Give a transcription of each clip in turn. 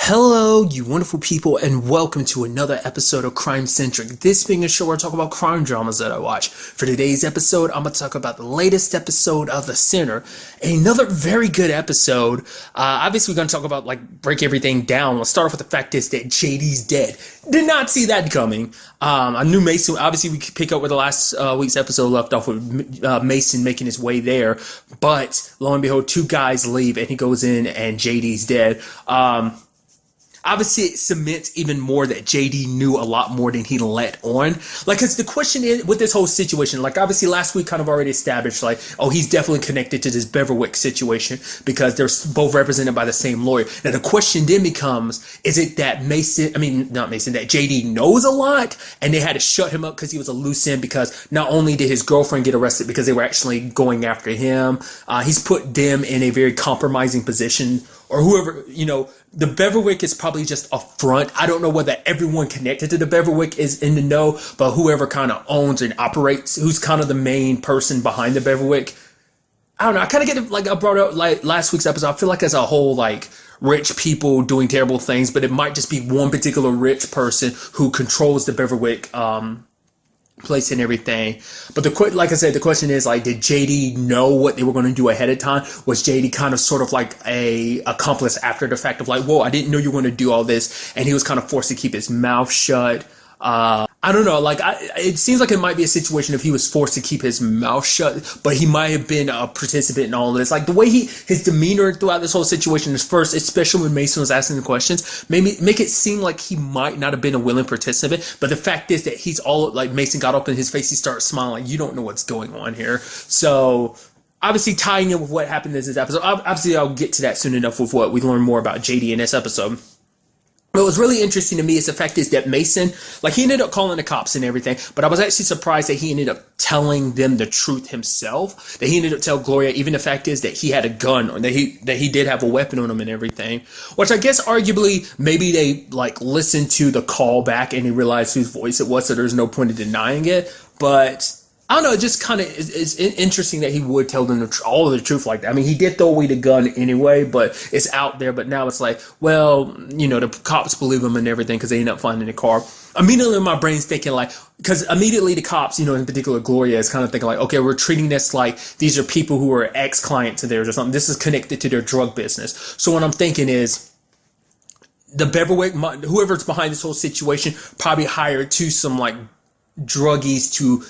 Hello, you wonderful people, and welcome to another episode of Crime Centric. This being a show where I talk about crime dramas that I watch. For today's episode, I'm going to talk about the latest episode of The Sinner. Another very good episode. Obviously, we're going to talk about, break everything down. Let's start off with the fact is that JD's dead. Did not see that coming. I knew Mason, obviously, we could pick up where the last week's episode left off with Mason making his way there. But, lo and behold, two guys leave, and he goes in, and JD's dead. Obviously, it cements even more that JD knew a lot more than he let on. Because the question is, with this whole situation, obviously last week kind of already established, he's definitely connected to this Beverwick situation because they're both represented by the same lawyer. Now, the question then becomes, is it that that JD knows a lot and they had to shut him up because he was a loose end because not only did his girlfriend get arrested because they were actually going after him, he's put them in a very compromising position. Or whoever, the Beverwick is probably just a front. I don't know whether everyone connected to the Beverwick is in the know, but whoever kind of owns and operates, who's kind of the main person behind the Beverwick. I don't know. I kind of get it, I brought up last week's episode. I feel like as a whole, rich people doing terrible things, but it might just be one particular rich person who controls the Beverwick, place and everything. But like I said, the question is did JD know what they were going to do ahead of time? Was JD kind of sort of a accomplice after the fact of whoa, I didn't know you were going to do all this, and he was kind of forced to keep his mouth shut? I don't know. It seems like it might be a situation if he was forced to keep his mouth shut, but he might have been a participant in all of this. The way his demeanor throughout this whole situation is first, especially when Mason was asking the questions, make it seem like he might not have been a willing participant. But the fact is that he's all Mason got up in his face, he started smiling, you don't know what's going on here. So obviously tying in with what happened in this episode, obviously I'll get to that soon enough with what we learn more about JD in this episode. What was really interesting to me is the fact is that Mason, he ended up calling the cops and everything, but I was actually surprised that he ended up telling them the truth himself, that he ended up telling Gloria, even the fact is that he had a gun or that he did have a weapon on him and everything, which I guess arguably maybe they listened to the call back and they realized whose voice it was, so there's no point in denying it. But I don't know, it just kind of is interesting that he would tell them all of the truth like that. I mean, he did throw away the gun anyway, but it's out there. But now it's the cops believe him and everything because they end up finding the car. Immediately my brain's thinking because immediately the cops, in particular Gloria, is kind of thinking okay, we're treating this like these are people who are ex-clients of theirs or something. This is connected to their drug business. So what I'm thinking is, the Beverwick, whoever's behind this whole situation, probably hired some druggies to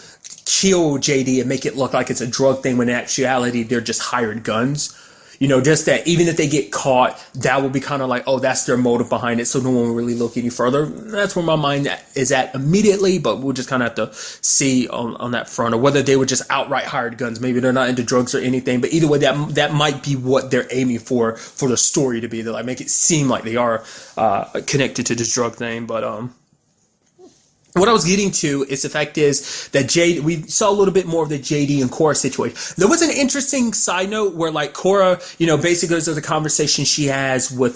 kill JD and make it look like it's a drug thing when in actuality they're just hired guns. Just that even if they get caught, that will be kind of oh, that's their motive behind it, so no one will really look any further. That's where my mind is at immediately, but we'll just kind of have to see on that front, or whether they were just outright hired guns. Maybe they're not into drugs or anything, but either way, that might be what they're aiming for the story to be. They make it seem like they are connected to this drug thing, but what I was getting to is the fact is that we saw a little bit more of the JD and Cora situation. There was an interesting side note where Cora, basically there's a conversation she has with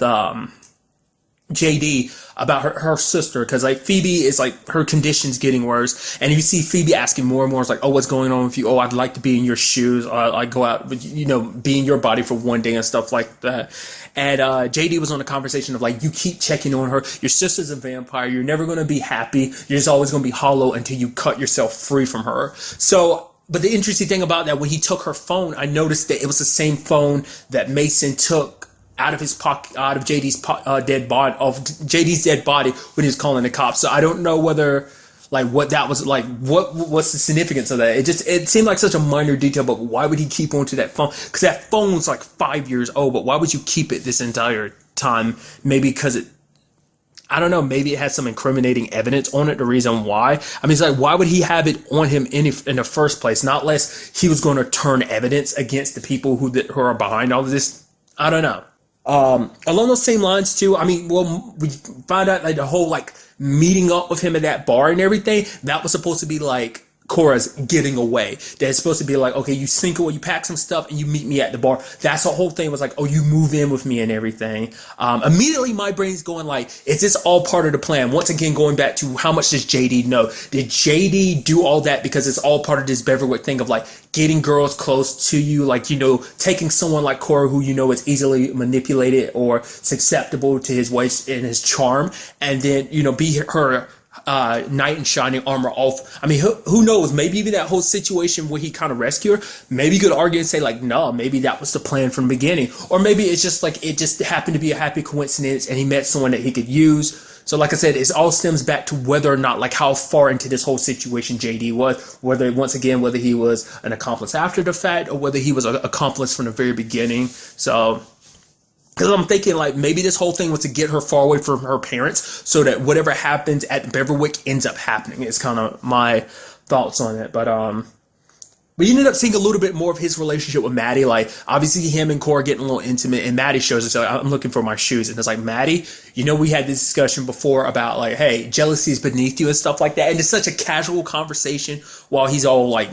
JD about her sister, because Phoebe is her condition's getting worse, and you see Phoebe asking more and more, oh, what's going on with you? Oh, I'd like to be in your shoes. I go out, be in your body for one day and stuff like that. And JD was on a conversation of you keep checking on her. Your sister's a vampire. You're never going to be happy. You're just always going to be hollow until you cut yourself free from her. So, but the interesting thing about that, when he took her phone, I noticed that it was the same phone that Mason took out of his pocket, out of JD's dead body when he was calling the cops. So I don't know whether what that was what's the significance of that? It seemed like such a minor detail, but why would he keep on to that phone? Because that phone's 5 years old, but why would you keep it this entire time? Maybe because I don't know, maybe it has some incriminating evidence on it, the reason why. I mean, it's why would he have it on him in the first place? Not less he was going to turn evidence against the people who are behind all of this. I don't know. Along those same lines too, I mean, we find out the whole meeting up with him at that bar and everything, that was supposed to be Cora's getting away. That it's supposed to be like, okay, you sink away, you pack some stuff, and you meet me at the bar. That's the whole thing, was like, oh, you move in with me and everything. Immediately my brain's going like, is this all part of the plan? Once again, going back to how much does JD know? Did JD do all that because it's all part of this Beverwick thing of like getting girls close to you, like, you know, taking someone like Cora who you know is easily manipulated or susceptible to his ways and his charm, and then, you know, be her knight in shining armor off. I mean, who knows? Maybe even that whole situation where he kind of rescued her, maybe you could argue and say like, no, maybe that was the plan from the beginning. Or maybe it's just like, it just happened to be a happy coincidence and he met someone that he could use. So like I said, it all stems back to whether or not, like, how far into this whole situation JD was, whether, once again, whether he was an accomplice after the fact or whether he was an accomplice from the very beginning. So, because I'm thinking, like, maybe this whole thing was to get her far away from her parents so that whatever happens at Beverwick ends up happening. It's kind of my thoughts on it. But we ended up seeing a little bit more of his relationship with Maddie. Like, obviously, him and Cora getting a little intimate, and Maddie shows us, like, I'm looking for my shoes. And it's like, Maddie, you know, we had this discussion before about, like, hey, jealousy is beneath you and stuff like that. And it's such a casual conversation while he's all, like,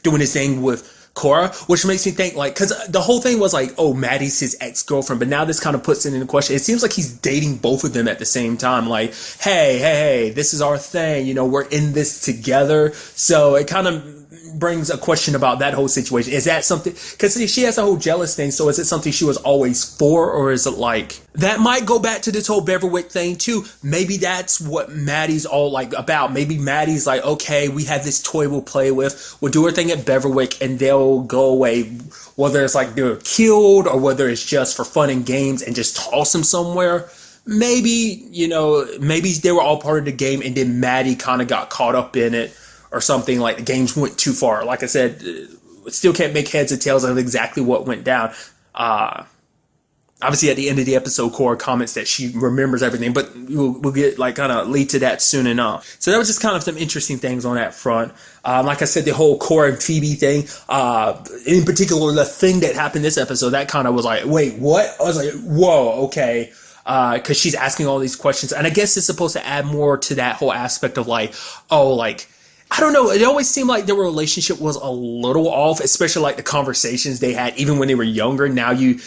doing his thing with Cora, which makes me think, like, because the whole thing was like, oh, Maddie's his ex-girlfriend, but now this kind of puts it into question. It seems like he's dating both of them at the same time. Like, hey, this is our thing, you know, we're in this together. So it kind of brings a question about that whole situation. Is that something, because she has a whole jealous thing, so is it something she was always for, or is it like, that might go back to this whole Beverwick thing too. Maybe that's what Maddie's all like about. Maybe Maddie's like, okay, we have this toy we'll play with, we'll do our thing at Beverwick and they'll go away, whether it's like they're killed or whether it's just for fun and games, and just toss them somewhere. Maybe, you know, maybe they were all part of the game and then Maddie kind of got caught up in it or something, like the games went too far. Like I said, still can't make heads or tails of exactly what went down. Obviously, at the end of the episode, Cora comments that she remembers everything, but we'll get, like, kind of lead to that soon enough. So that was just kind of some interesting things on that front. Like I said, the whole Cora and Phoebe thing, in particular, the thing that happened this episode, that kind of was like, wait, what? I was like, whoa, okay. Because she's asking all these questions. And I guess it's supposed to add more to that whole aspect of, like, oh, like, I don't know. It always seemed like their relationship was a little off, especially like the conversations they had even when they were younger. Now you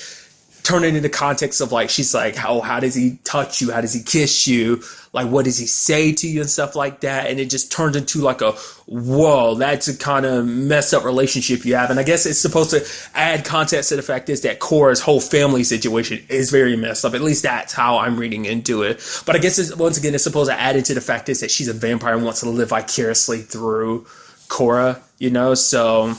turn it into context of, like, she's like, how does he touch you? How does he kiss you? Like, what does he say to you and stuff like that? And it just turns into like a, whoa, that's a kind of messed up relationship you have. And I guess it's supposed to add context to the fact is that Cora's whole family situation is very messed up. At least that's how I'm reading into it. But I guess once again, it's supposed to add into the fact is that she's a vampire and wants to live vicariously through Cora, you know? So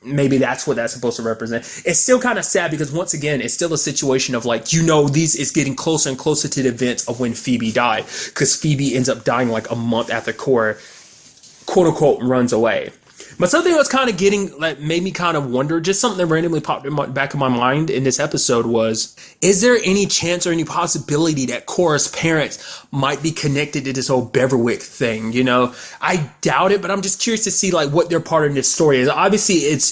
maybe that's what that's supposed to represent. It's still kind of sad because, once again, it's still a situation of, like, you know, these is getting closer and closer to the events of when Phoebe died, because Phoebe ends up dying like a month after Cora, quote unquote, runs away. But something that's kind of getting, like, made me kind of wonder, just something that randomly popped in back of my mind in this episode was, is there any chance or any possibility that Cora's parents might be connected to this whole Beverwick thing? You know, I doubt it, but I'm just curious to see, like, what their part in this story is. Obviously, it's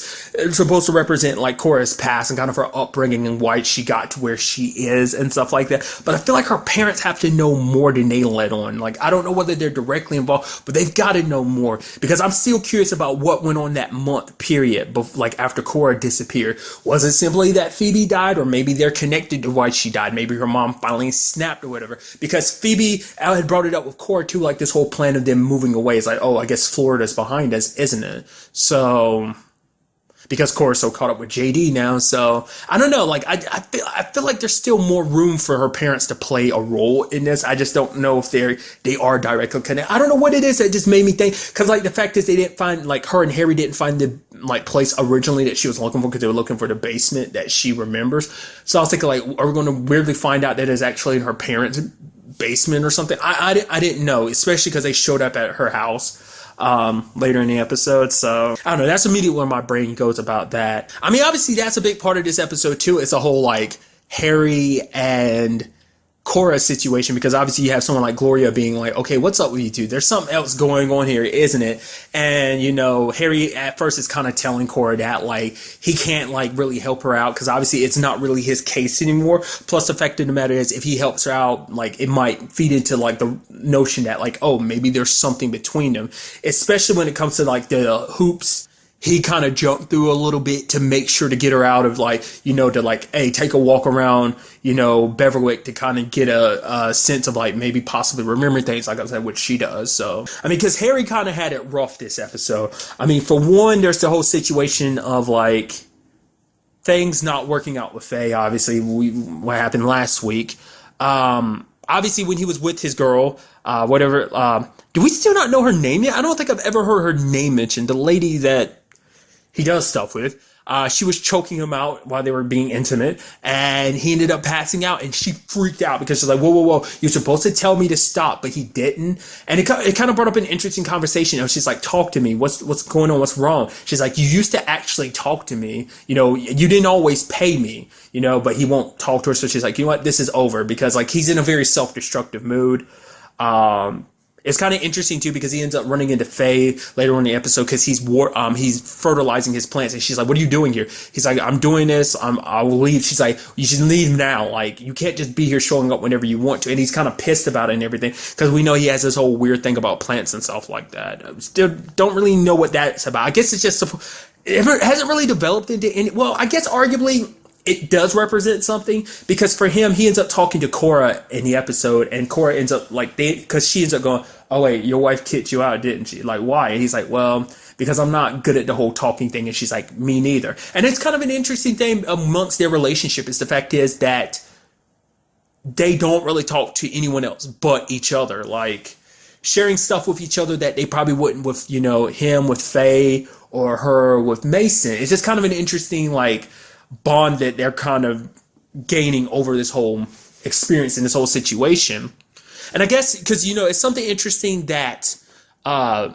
supposed to represent, like, Cora's past and kind of her upbringing and why she got to where she is and stuff like that. But I feel like her parents have to know more than they let on. Like, I don't know whether they're directly involved, but they've got to know more, because I'm still curious about what went on that month period, like, after Cora disappeared. Was it simply that Phoebe died, or maybe they're connected to why she died? Maybe her mom finally snapped or whatever, because Phoebe had brought it up with Cora too, like this whole plan of them moving away. It's like, oh, I guess Florida's behind us, isn't it? So, because Cora's so caught up with JD now. So I don't know, like, I feel like there's still more room for her parents to play a role in this. I just don't know if they are directly connected. I don't know what it is that just made me think, because, like, the fact is they didn't find, like, her and Harry didn't find the, like, place originally that she was looking for, because they were looking for the basement that she remembers. So I was thinking, like, are we going to weirdly find out that it's actually in her parents' basement or something? I didn't know, especially because they showed up at her house later in the episode. So I don't know, that's immediately where my brain goes about that. I mean, obviously that's a big part of this episode too. It's a whole, like, Harry and Cora's situation, because obviously you have someone like Gloria being like, okay, what's up with you two? There's something else going on here, isn't it? And, you know, Harry at first is kind of telling Cora that, like, he can't, like, really help her out because obviously it's not really his case anymore. Plus, the fact of the matter is, if he helps her out, like, it might feed into, like, the notion that, like, oh, maybe there's something between them, especially when it comes to, like, the hoops he kind of jumped through a little bit to make sure to get her out of, like, you know, to like, hey, take a walk around, you know, Beverwick to kind of get a sense of like maybe possibly remembering things, like I said, which she does. So, I mean, because Harry kind of had it rough this episode. I mean, for one, there's the whole situation of like things not working out with Faye. Obviously, what happened last week. Obviously, when he was with his girl, do we still not know her name yet? I don't think I've ever heard her name mentioned. The lady that he does stuff with. She was choking him out while they were being intimate, and he ended up passing out, and she freaked out because she's like, whoa, whoa, whoa, you're supposed to tell me to stop, but he didn't. And it kind of brought up an interesting conversation. She's like, talk to me. What's going on? What's wrong? She's like, you used to actually talk to me. You know, you didn't always pay me, you know, but he won't talk to her. So she's like, you know what? This is over, because like he's in a very self-destructive mood. It's kind of interesting too because he ends up running into Faye later on in the episode because he's fertilizing his plants, and she's like, "What are you doing here?" He's like, "I'm doing this. I will leave." She's like, "You should leave now. Like, you can't just be here showing up whenever you want to." And he's kind of pissed about it and everything because we know he has this whole weird thing about plants and stuff like that. Still don't really know what that's about. I guess it's just it hasn't really developed into any. Well, I guess arguably it does represent something because for him, he ends up talking to Cora in the episode, and Cora ends up like because she ends up going, "Oh wait, your wife kicked you out, didn't she? Like, why?" And he's like, "Well, because I'm not good at the whole talking thing." And she's like, "Me neither." And it's kind of an interesting thing amongst their relationship is the fact is that they don't really talk to anyone else but each other, like sharing stuff with each other that they probably wouldn't with, you know, him with Faye or her with Mason. It's just kind of an interesting like bond that they're kind of gaining over this whole experience in this whole situation. And I guess because, you know, it's something interesting that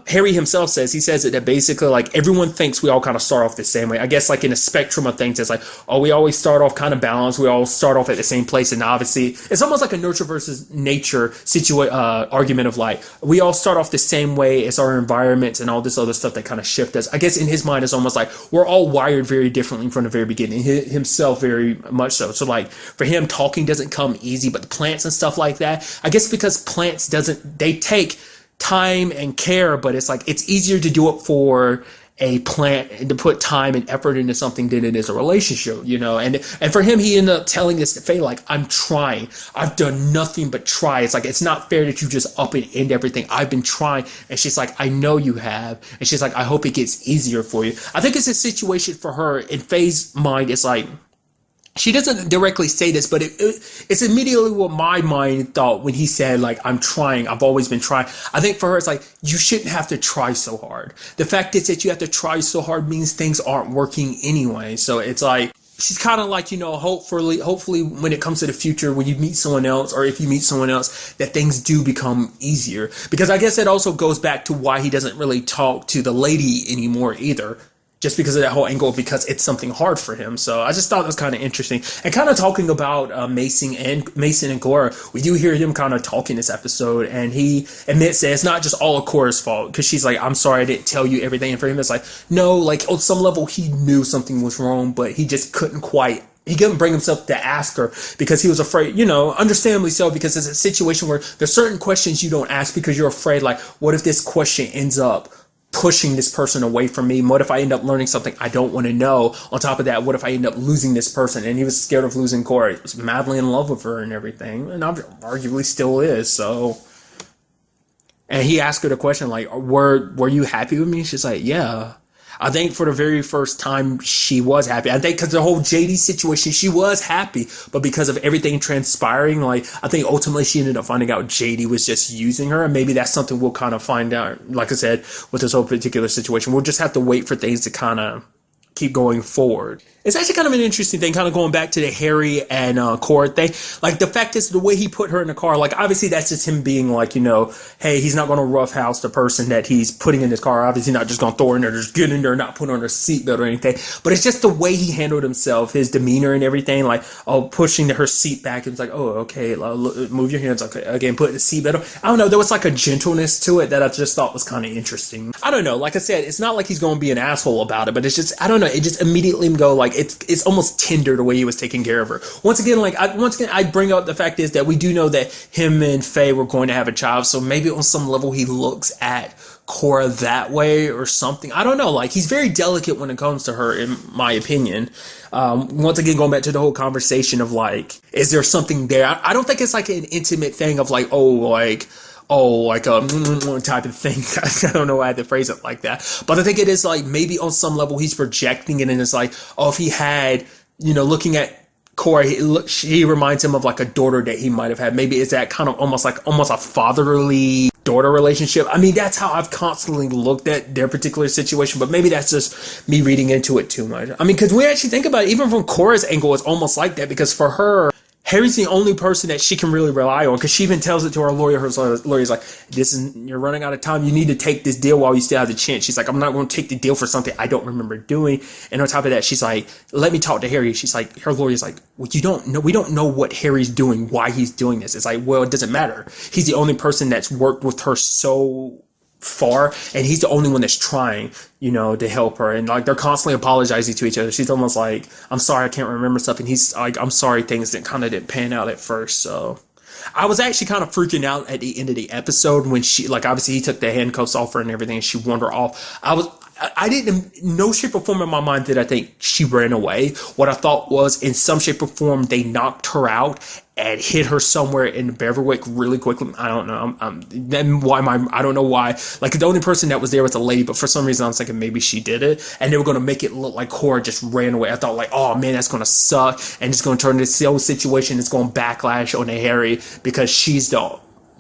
Harry himself says. He says that basically like everyone thinks we all kind of start off the same way. I guess like in a spectrum of things, it's like, oh, we always start off kind of balanced. We all start off at the same place. And obviously it's almost like a nurture versus nature argument of like, we all start off the same way. It's our environments and all this other stuff that kind of shift us. I guess in his mind, it's almost like we're all wired very differently from the very beginning. Himself very much so. So like for him, talking doesn't come easy, but the plants and stuff like that, I guess because plants they take time and care, but it's like it's easier to do it for a plant and to put time and effort into something than it is a relationship, you know. And for him, he ended up telling this to Faye, like, I'm trying. I've done nothing but try. It's like, it's not fair that you just up and end everything. I've been trying. And she's like, I know you have. And she's like, I hope it gets easier for you. I think it's a situation for her. In Faye's mind, it's like, she doesn't directly say this, but it's immediately what my mind thought when he said, like, I'm trying. I've always been trying. I think for her, it's like, you shouldn't have to try so hard. The fact is that you have to try so hard means things aren't working anyway. So it's like, she's kind of like, you know, hopefully when it comes to the future, when you meet someone else or if you meet someone else, that things do become easier. Because I guess it also goes back to why he doesn't really talk to the lady anymore either. Just because of that whole angle, because it's something hard for him. So I just thought it was kind of interesting. And kind of talking about Mason and Cora, we do hear him kind of talking this episode, and he admits that it's not just all of Cora's fault, because she's like, I'm sorry I didn't tell you everything. And for him, it's like, no, like on some level he knew something was wrong, but he just he couldn't bring himself to ask her because he was afraid, you know, understandably so, because it's a situation where there's certain questions you don't ask because you're afraid, like, what if this question ends up pushing this person away from me? What if I end up learning something I don't want to know? On top of that, what if I end up losing this person? And he was scared of losing Cora. He was madly in love with her and everything, and arguably still is. So, and he asked her the question, like, were you happy with me? She's like, yeah. I think for the very first time she was happy. I think because the whole JD situation, she was happy, but because of everything transpiring, like, I think ultimately she ended up finding out JD was just using her, and maybe that's something we'll kind of find out. Like I said, with this whole particular situation, we'll just have to wait for things to kind of keep going forward. It's actually kind of an interesting thing, kind of going back to the Harry and Cora thing. Like, the fact is, the way he put her in the car, like, obviously that's just him being like, hey, he's not going to roughhouse the person that he's putting in his car. Obviously not just going to throw her in there, just get in there, not put her on her seatbelt or anything. But it's just the way he handled himself, his demeanor and everything, like, pushing her seat back. It's like, oh, okay, move your hands, okay, again, put the seatbelt on. I don't know, there was like a gentleness to it that I just thought was kind of interesting. I don't know, like I said, it's not like he's going to be an asshole about it, but it's just, I don't know, it just immediately go like, it's almost tender the way he was taking care of her. Once again, I bring up the fact is that we do know that him and Faye were going to have a child, so maybe on some level he looks at Cora that way or something. I don't know, like, he's very delicate when it comes to her, in my opinion. Once again, going back to the whole conversation of like, is there something there? I don't think it's like an intimate thing of like, like a type of thing. I don't know why I had to phrase it like that. But I think it is like, maybe on some level he's projecting it, and it's like, if he had, looking at Cora, she reminds him of like a daughter that he might have had. Maybe it's that kind of almost a fatherly daughter relationship. I mean, that's how I've constantly looked at their particular situation, but maybe that's just me reading into it too much. I mean, because we actually think about it, even from Cora's angle, it's almost like that, because for her, Harry's the only person that she can really rely on, because she even tells it to her lawyer. Her lawyer's like, you're running out of time. You need to take this deal while you still have the chance. She's like, I'm not going to take the deal for something I don't remember doing. And on top of that, she's like, let me talk to Harry. She's like, her lawyer's like, well, we don't know what Harry's doing, why he's doing this. It's like, well, it doesn't matter. He's the only person that's worked with her so far, and he's the only one that's trying, to help her. And like, they're constantly apologizing to each other. She's almost like, I'm sorry, I can't remember stuff, and he's like, I'm sorry, things that kind of didn't pan out at first. So I was actually kind of freaking out at the end of the episode when she, like, obviously he took the handcuffs off her and everything, and she wandered off. I didn't, no shape or form in my mind did I think she ran away. What I thought was, in some shape or form, they knocked her out and hit her somewhere in Beverwick really quickly. I don't know. I don't know why. Like, the only person that was there was a lady, but for some reason I was thinking maybe she did it, and they were going to make it look like Cora just ran away. I thought like, oh man, that's going to suck, and it's going to turn this whole situation, it's going to backlash on Harry, because she's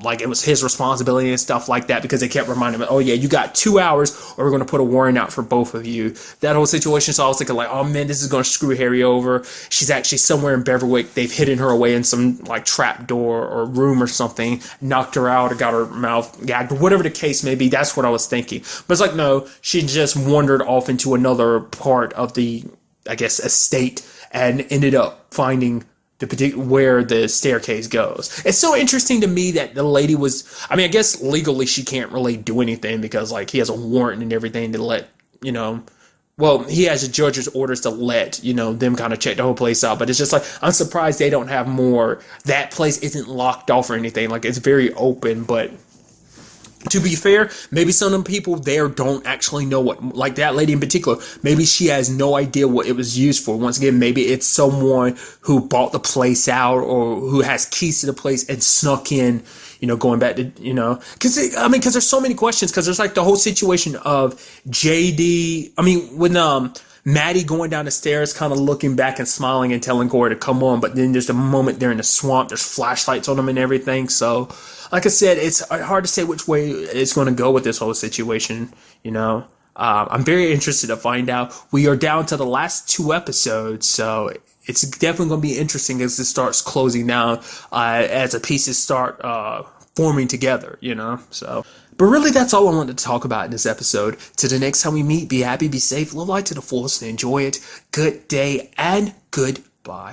like, it was his responsibility and stuff like that, because they kept reminding him, oh yeah, you got 2 hours or we're going to put a warrant out for both of you. That whole situation. So I was thinking like, oh man, this is going to screw Harry over. She's actually somewhere in Beverwick. They've hidden her away in some like trap door or room or something, knocked her out or got her mouth gagged, whatever the case may be. That's what I was thinking. But it's like, no, she just wandered off into another part of the, I guess, estate, and ended up finding where the staircase goes. It's so interesting to me that the lady was, I mean, I guess legally she can't really do anything, because like, he has a warrant and everything to let, well, he has a judge's orders to let, them kind of check the whole place out. But it's just like, I'm surprised they don't have more. That place isn't locked off or anything. Like, it's very open. But to be fair, maybe some of the people there don't actually know what, like that lady in particular, maybe she has no idea what it was used for. Once again, maybe it's someone who bought the place out, or who has keys to the place and snuck in, going back to, because there's so many questions, because there's like the whole situation of when Maddie going down the stairs, kind of looking back and smiling and telling Cora to come on, but then there's a moment they're in the swamp, there's flashlights on them and everything. So like I said, it's hard to say which way it's going to go with this whole situation. I'm very interested to find out. We are down to the last 2 episodes, so it's definitely going to be interesting as it starts closing down, as the pieces start forming together, so. But really, that's all I wanted to talk about in this episode. Till the next time we meet, be happy, be safe, live life to the fullest, and enjoy it. Good day and goodbye.